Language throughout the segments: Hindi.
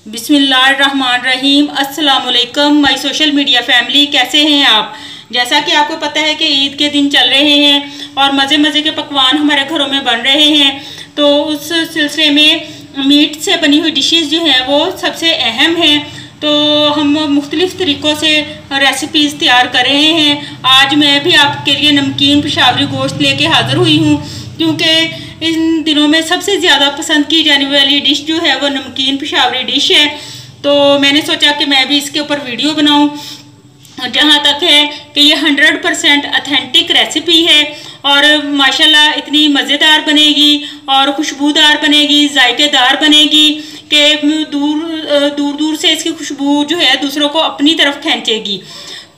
बिस्मिल्लाहिर्रहमानिर्रहीम। अस्सलाम वालेकुम माय सोशल मीडिया फैमिली, कैसे हैं आप। जैसा कि आपको पता है कि ईद के दिन चल रहे हैं और मज़े मज़े के पकवान हमारे घरों में बन रहे हैं, तो उस सिलसिले में मीट से बनी हुई डिशेस जो हैं वो सबसे अहम हैं। तो हम मुख्तलिफ़ तरीक़ों से रेसिपीज़ तैयार कर रहे हैं। आज मैं भी आपके लिए नमकीन पेशावरी गोश्त लेके हाज़िर हुई हूँ, क्योंकि इन दिनों में सबसे ज़्यादा पसंद की जाने वाली डिश जो है वो नमकीन पेशावरी डिश है। तो मैंने सोचा कि मैं भी इसके ऊपर वीडियो बनाऊं। जहाँ तक है कि ये 100% ऑथेंटिक रेसिपी है और माशाल्लाह इतनी मज़ेदार बनेगी और खुशबूदार बनेगी, जायकेदार बनेगी कि दूर दूर से इसकी खुशबू जो है दूसरों को अपनी तरफ खींचेगी।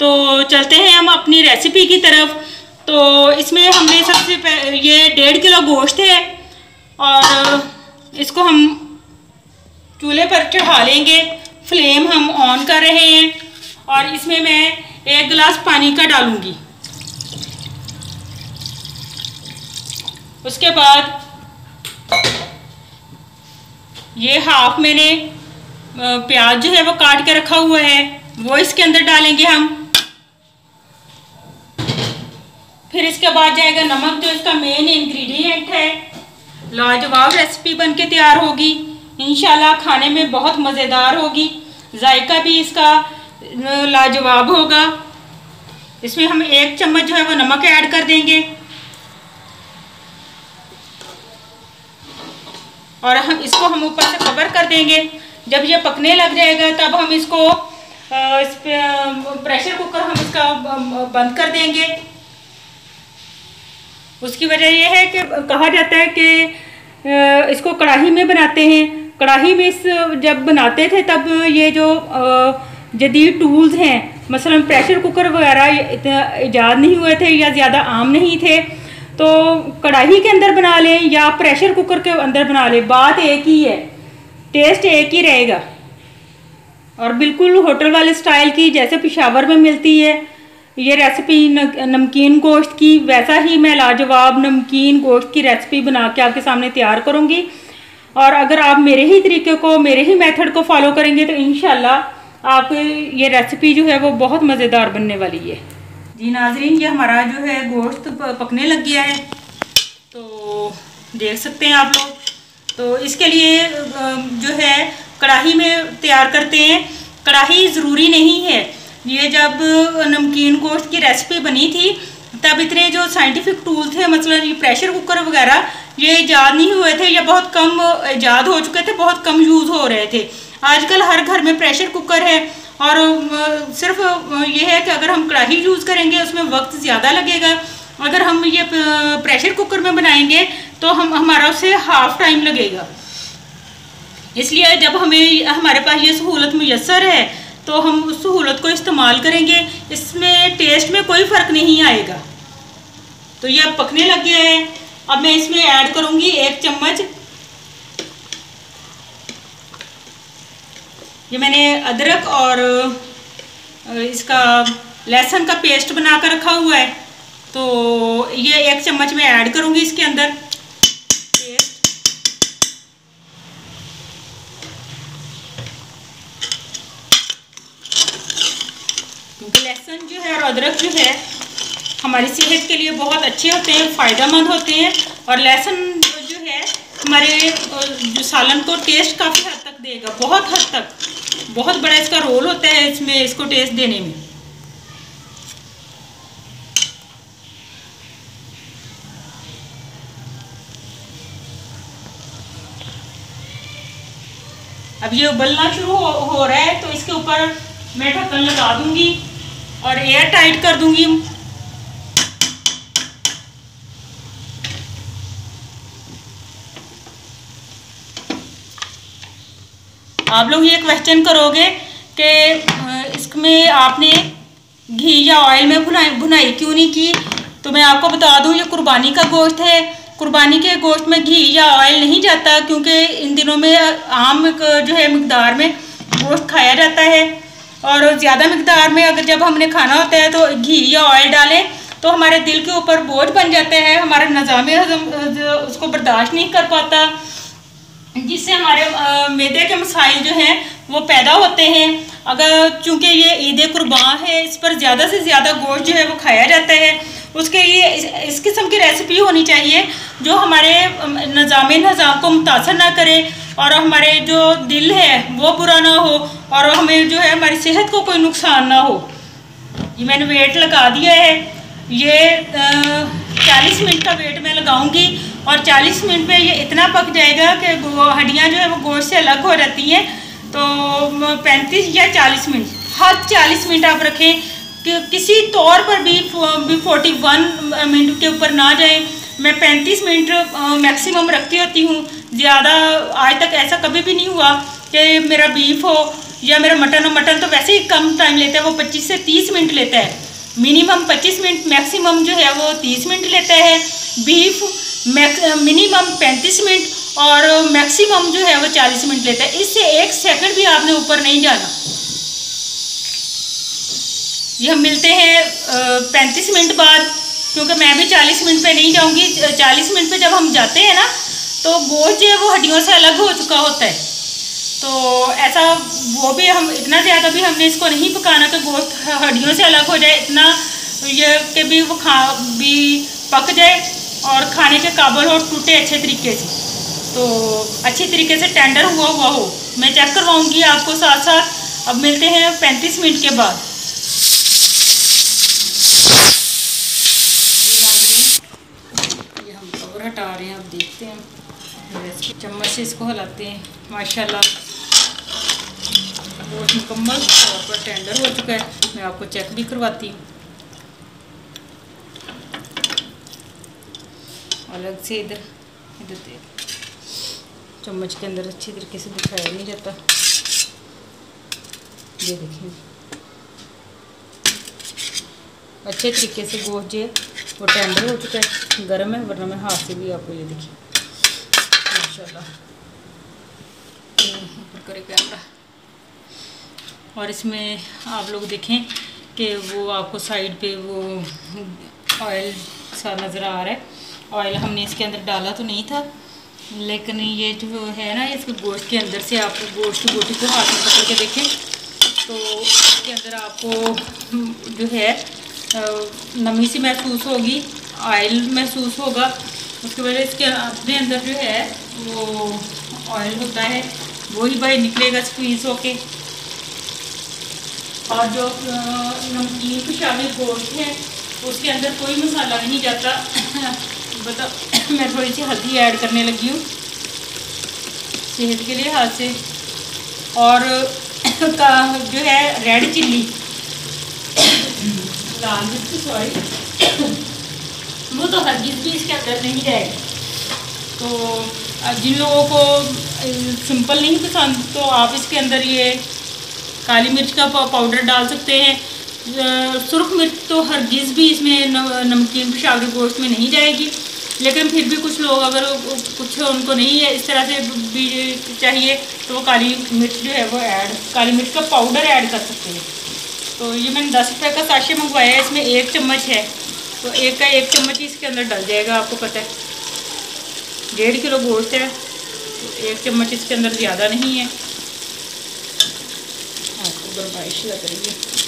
तो चलते हैं हम अपनी रेसिपी की तरफ। तो इसमें हमने सबसे ये 1.5 किलो गोश्त है और इसको हम चूल्हे पर चढ़ा लेंगे। फ्लेम हम ऑन कर रहे हैं और इसमें मैं 1 गिलास पानी का डालूंगी। उसके बाद ये हाफ मैंने प्याज जो है वो काट के रखा हुआ है वो इसके अंदर डालेंगे हम। फिर इसके बाद जाएगा नमक, जो इसका मेन इंग्रेडिएंट है। लाजवाब रेसिपी बनके तैयार होगी इंशाल्लाह, खाने में बहुत मज़ेदार होगी, जायका भी इसका लाजवाब होगा। इसमें हम 1 चम्मच जो है वो नमक ऐड कर देंगे और हम ऊपर से कवर कर देंगे। जब ये पकने लग जाएगा तब हम इसको प्रेशर कुकर हम इसका बंद कर देंगे। उसकी वजह यह है कि कहा जाता है कि इसको कढ़ाई में बनाते हैं। कढ़ाई में जब बनाते थे तब ये जो जदीद टूल्स हैं, मसलन प्रेशर कुकर वगैरह ईजाद नहीं हुए थे या ज़्यादा आम नहीं थे, तो कढ़ाई के अंदर बना लें या प्रेशर कुकर के अंदर बना लें, बात एक ही है, टेस्ट एक ही रहेगा। और बिल्कुल होटल वाले स्टाइल की जैसे पेशावर में मिलती है ये रेसिपी नमकीन गोश्त की, वैसा ही मैं लाजवाब नमकीन गोश्त की रेसिपी बना के आपके सामने तैयार करूँगी। और अगर आप मेरे ही तरीके को, मेरे ही मेथड को फॉलो करेंगे तो इंशाल्लाह आप ये रेसिपी जो है वो बहुत मज़ेदार बनने वाली है। जी नाजरीन, ये हमारा जो है गोश्त पकने लग गया है, तो देख सकते हैं आप लोग। तो इसके लिए जो है कढ़ाई में तैयार करते हैं। कढ़ाई ज़रूरी नहीं है। ये जब नमकीन गोश्त की रेसिपी बनी थी तब इतने जो साइंटिफिक टूल थे, मतलब ये प्रेशर कुकर वगैरह ये ईजाद नहीं हुए थे या बहुत कम ईजाद हो चुके थे, बहुत कम यूज़ हो रहे थे। आजकल हर घर में प्रेशर कुकर है और सिर्फ ये है कि अगर हम कढ़ाई यूज़ करेंगे उसमें वक्त ज़्यादा लगेगा। अगर हम ये प्रेशर कुकर में बनाएंगे तो हमारा उससे हाफ टाइम लगेगा। इसलिए जब हमारे पास ये सहूलत मुयस्सर है तो हम उस सहूलत को इस्तेमाल करेंगे। इसमें टेस्ट में कोई फ़र्क नहीं आएगा। तो ये अब पकने लग गया है। अब मैं इसमें ऐड करूँगी 1 चम्मच। ये मैंने अदरक और इसका लहसुन का पेस्ट बना कर रखा हुआ है, तो ये 1 चम्मच मैं ऐड करूँगी इसके अंदर पेस्ट। क्योंकि लहसुन जो है और अदरक जो है हमारी सेहत के लिए बहुत अच्छे होते हैं, फ़ायदेमंद होते हैं। और लहसुन जो है हमारे जो सालन को टेस्ट काफ़ी हद तक देगा, बहुत हद तक, बहुत बड़ा इसका रोल होता है इसमें, इसको टेस्ट देने में। अब ये उबलना शुरू हो रहा है तो इसके ऊपर मैं ढक्कन लगा दूंगी और एयर टाइट कर दूंगी। आप लोग ये क्वेश्चन करोगे कि इसमें आपने घी या ऑयल में भुनाई क्यों नहीं की, तो मैं आपको बता दूं ये कुर्बानी का गोश्त है। कुर्बानी के गोश्त में घी या ऑयल नहीं जाता, क्योंकि इन दिनों में आम जो है मिकदार में गोश्त खाया जाता है और ज़्यादा मिकदार में अगर जब हमने खाना होता है तो घी या ऑयल डालें तो हमारे दिल के ऊपर बोझ बन जाता है, हमारा निज़ाम हज़म उसको बर्दाश्त नहीं कर पाता। जिससे हमारे मैदे के मसाइल जो हैं वो पैदा होते हैं। अगर चूँकि ये ईद कुर्बान है, इस पर ज़्यादा से ज़्यादा गोश्त जो है वो खाया जाता है, उसके लिए इस किस्म की रेसिपी होनी चाहिए जो हमारे निज़ाम को मुतासर ना करे और हमारे जो दिल है वो बुरा ना हो और हमें जो है हमारी सेहत को कोई नुकसान ना हो। ये मैंने वेट लगा दिया है। ये 40 मिनट का वेट मैं लगाऊंगी और 40 मिनट में ये इतना पक जाएगा कि हड्डियाँ जो है वो गोश्त से अलग हो जाती हैं। तो 35 या 40 मिनट, हद 40 मिनट आप रखें कि किसी तौर पर भी 41 मिनट के ऊपर ना जाए। मैं 35 मिनट मैक्सिमम रखती होती हूँ, ज़्यादा आज तक ऐसा कभी भी नहीं हुआ कि मेरा बीफ हो या मेरा मटन हो। मटन तो वैसे ही कम टाइम लेता है, वो 25 से 30 मिनट लेता है, मिनिमम 25 मिनट, मैक्सिमम जो है वो 30 मिनट लेता है। बीफ मिनिमम 35 मिनट और मैक्सिमम जो है वो 40 मिनट लेता है। इससे 1 सेकंड भी आपने ऊपर नहीं जाना। ये हम मिलते हैं 35 मिनट बाद, क्योंकि मैं भी 40 मिनट पे नहीं जाऊंगी। 40 मिनट पे जब हम जाते हैं ना तो गोश्त जो है वो हड्डियों से अलग हो चुका होता है। तो ऐसा वो भी हम इतना ज़्यादा भी हमने इसको नहीं पकाना कि गोश्त हड्डियों से अलग हो जाए, इतना ये कि भी वो भी पक जाए और खाने के काबिल हो, टूटे अच्छे तरीके से, तो अच्छी तरीके से टेंडर हुआ हो। मैं चेक करवाऊंगी आपको साथ साथ। अब मिलते हैं 35 मिनट के बाद। ये हम कवर हटा रहे हैं, अब देखते हैं। चम्मच से इसको हिलाते हैं। माशाल्लाह बहुत मुकम्मल तौर पर टेंडर हो चुका है। मैं आपको चेक भी करवाती हूँ। अलग से इधर चम्मच के अंदर अच्छी तरीके से दिखाया नहीं जाता। ये देखिए अच्छे तरीके से गोश्त जो वो टेंडर हो चुका है, गर्म है, वरना मैं हाथ से भी आपको ये देखिए माशाल्लाह ऊपर करे कैमरा। और इसमें आप लोग देखें कि वो आपको साइड पे वो ऑयल सा नज़र आ रहा है। ऑयल हमने इसके अंदर डाला तो नहीं था, लेकिन ये जो है ना इसके गोश्त के अंदर से आप गोश्त की बोटी को हाथ में पकड़ के देखें तो इसके अंदर आपको जो है नमी सी महसूस होगी, ऑयल महसूस होगा। उसकी वजह इसके अपने अंदर जो है वो ऑयल होता है, वही बाहर निकलेगा स्क्वीज़ होके। और जो नमकीन पेशावी गोश्त है उसके अंदर कोई मसाला नहीं जाता। बता मैं थोड़ी सी हल्दी ऐड करने लगी हूँ सेहत के लिए हाथ से। और का जो है रेड चिल्ली, लाल मिर्च, सॉरी, वो तो हरगिज़ भी इसके अंदर नहीं जाएगी। तो जिन लोगों को सिंपल नहीं पसंद तो आप इसके अंदर ये काली मिर्च का पाउडर डाल सकते हैं। सुर्ख मिर्च तो हरगिज़ भी इसमें नमकीन पेशावरी गोश्त में नहीं जाएगी, लेकिन फिर भी कुछ लोग अगर कुछ उनको नहीं है इस तरह से भी चाहिए तो वो काली मिर्च जो है वो काली मिर्च का पाउडर ऐड कर सकते हैं। तो ये मैंने 10 रुपये का साशे मंगवाया है, इसमें 1 चम्मच है, तो 1 का 1 चम्मच ही इसके अंदर डल जाएगा। आपको पता है 1.5 किलो गोश्त है तो 1 चम्मच इसके अंदर ज़्यादा नहीं है। आपको गरमाइश लग रही है।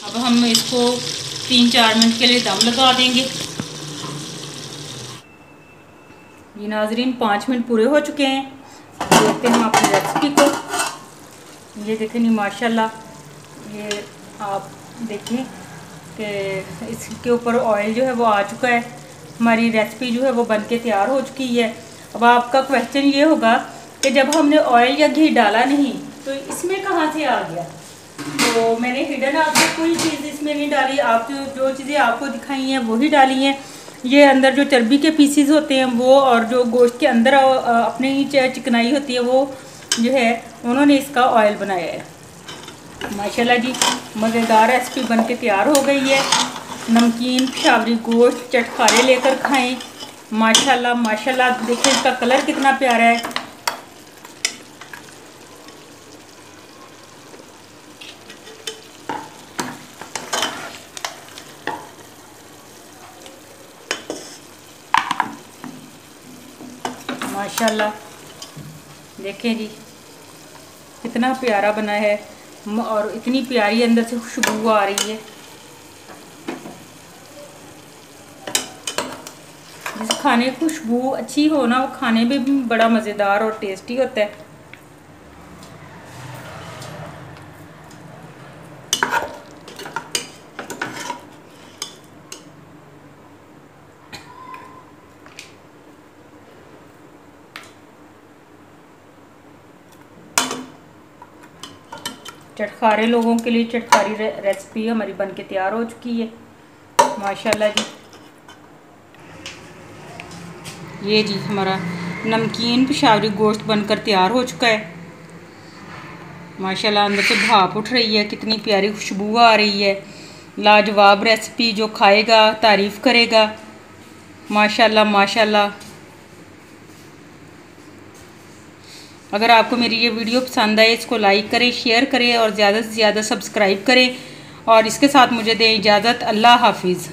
अब हम इसको 3-4 मिनट के लिए दम लगा देंगे। ये नाजरीन 5 मिनट पूरे हो चुके हैं। देखते हैं हम अपनी रेसिपी को। ये देखें नहीं माशाल्लाह, ये आप देखें कि इसके ऊपर ऑयल जो है वो आ चुका है। हमारी रेसिपी जो है वो बन के तैयार हो चुकी है। अब आपका क्वेश्चन ये होगा कि जब हमने ऑयल या घी डाला नहीं तो इसमें कहाँ से आ गया। तो मैंने हिडन आपको कोई चीज़ इसमें नहीं डाली, आप जो चीज़ें आपको दिखाई हैं वही डाली हैं। ये अंदर जो चर्बी के पीसीज होते हैं वो, और जो गोश्त के अंदर अपनी ही चिकनाई होती है वो जो है उन्होंने इसका ऑयल बनाया है। माशाल्लाह जी मज़ेदार रेसिपी बन के तैयार हो गई है। नमकीन पेशावरी गोश्त चटखारे लेकर खाएं। माशाल्लाह माशाल्लाह, देखिए इसका कलर कितना प्यारा है। माशाल्लाह देखें जी कितना प्यारा बना है और इतनी प्यारी अंदर से खुशबू आ रही है। जिस खाने की खुशबू अच्छी हो ना, वो खाने में भी बड़ा मज़ेदार और टेस्टी होता है। चटखारे लोगों के लिए चटखारी रेसिपी हमारी बन के तैयार हो चुकी है। माशाल्लाह जी ये जी हमारा नमकीन पेशावरी गोश्त बनकर तैयार हो चुका है। माशाल्लाह अंदर से भाप उठ रही है, कितनी प्यारी खुशबू आ रही है। लाजवाब रेसिपी, जो खाएगा तारीफ़ करेगा। माशाल्लाह माशाल्लाह। अगर आपको मेरी ये वीडियो पसंद आए इसको लाइक करें, शेयर करें और ज़्यादा से ज़्यादा सब्सक्राइब करें और इसके साथ मुझे दें इजाज़त। अल्लाह हाफिज़।